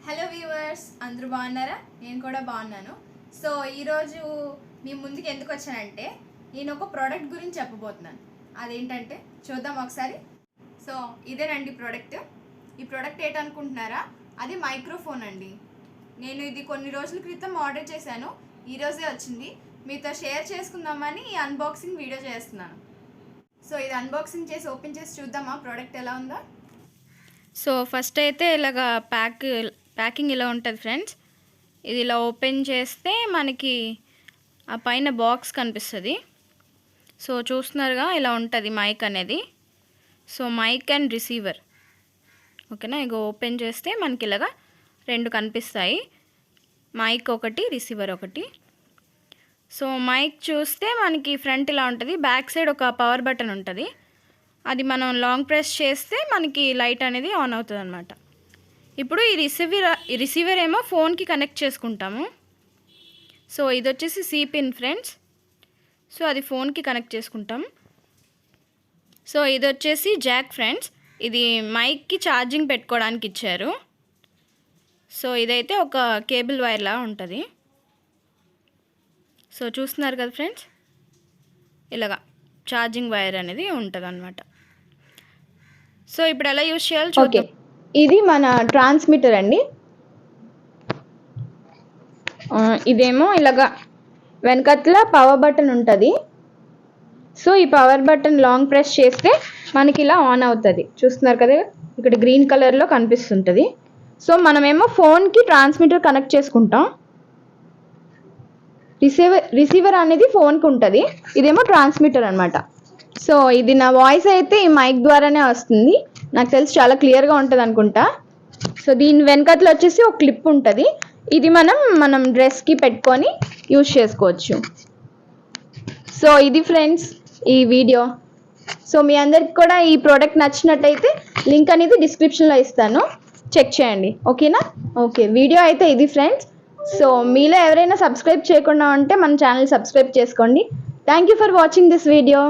Hello viewers, అందరూ బాగున్నారా? నేను కూడా బాగున్నాను. సో ఈరోజు మీ ముందుకు ఎందుకు వచ్చానంటే నేను ఒక ప్రోడక్ట్ గురించి చెప్పబోతున్నాను. అదేంటంటే చూద్దాం ఒకసారి. సో ఇదేనండి ప్రోడక్ట్. ఈ ప్రోడక్ట్ ఏంటనుకుంటున్నారా? అది మైక్రోఫోన్ అండి. నేను ఇది కొన్ని రోజుల క్రితం ఆర్డర్ చేశాను. ఈరోజే వచ్చింది. మీతో షేర్ చేసుకుందామని ఈ అన్బాక్సింగ్ వీడియో చేస్తున్నాను. సో ఇది అన్బాక్సింగ్ చేసి ఓపెన్ చేసి చూద్దామా ప్రోడక్ట్ ఎలా ఉందో. సో ఫస్ట్ అయితే ఇలాగా ప్యాకింగ్ ఇలా ఉంటుంది ఫ్రెండ్స్. ఇది ఇలా ఓపెన్ చేస్తే మనకి ఆ పైన బాక్స్ కనిపిస్తుంది. సో చూస్తున్నారుగా, ఇలా ఉంటుంది మైక్ అనేది. సో మైక్ అండ్ రిసీవర్, ఓకేనా. ఇక ఓపెన్ చేస్తే మనకి ఇలాగా రెండు కనిపిస్తాయి, మైక్ ఒకటి, రిసీవర్ ఒకటి. సో మైక్ చూస్తే మనకి ఫ్రంట్ ఇలా ఉంటుంది, బ్యాక్ సైడ్ ఒక పవర్ బటన్ ఉంటుంది. అది మనం లాంగ్ ప్రెస్ చేస్తే మనకి లైట్ అనేది ఆన్ అవుతుంది అనమాట. ఇప్పుడు ఈ రిసీవర్ ఏమో ఫోన్కి కనెక్ట్ చేసుకుంటాము. సో ఇది వచ్చేసి సి పిన్ ఫ్రెండ్స్. సో అది ఫోన్కి కనెక్ట్ చేసుకుంటాం. సో ఇది వచ్చేసి జాక్ ఫ్రెండ్స్. ఇది మైక్కి ఛార్జింగ్ పెట్టుకోవడానికి ఇచ్చారు. సో ఇదైతే ఒక కేబుల్ వైర్లా ఉంటుంది. సో చూస్తున్నారు కదా ఫ్రెండ్స్, ఇలాగా ఛార్జింగ్ వైర్ అనేది ఉంటుంది అన్నమాట. సో ఇప్పుడు ఎలా యూజ్ చేయాలో చూద్దాం. ఇది మన ట్రాన్స్మిటర్ అండి. ఇదేమో ఇలాగా వెనకట్ల పవర్ బటన్ ఉంటుంది. సో ఈ పవర్ బటన్ లాంగ్ ప్రెస్ చేస్తే మనకి ఇలా ఆన్ అవుతుంది. చూస్తున్నారు కదా, ఇక్కడ గ్రీన్ కలర్లో కనిపిస్తుంటుంది. సో మనమేమో ఫోన్కి ట్రాన్స్మిటర్ కనెక్ట్ చేసుకుంటాం. రిసీవర్ అనేది ఫోన్కి ఉంటుంది, ఇదేమో ట్రాన్స్మిటర్ అనమాట. సో ఇది నా వాయిస్ అయితే ఈ మైక్ ద్వారానే వస్తుంది. నాకు తెలిసి చాలా క్లియర్గా ఉంటుంది అనుకుంటా. సో దీని వెనకట్లో వచ్చేసి ఒక క్లిప్ ఉంటుంది. ఇది మనం డ్రెస్కి పెట్టుకొని యూజ్ చేసుకోవచ్చు. సో ఇది ఫ్రెండ్స్ ఈ వీడియో. సో మీ అందరికి కూడా ఈ ప్రోడక్ట్ నచ్చినట్టయితే లింక్ అనేది డిస్క్రిప్షన్లో ఇస్తాను, చెక్ చేయండి. ఓకేనా? ఓకే, వీడియో అయితే ఇది ఫ్రెండ్స్. సో మీలో ఎవరైనా సబ్స్క్రైబ్ చేయకుండా ఉంటే మన ఛానల్ సబ్స్క్రైబ్ చేసుకోండి. Thank you for watching this video.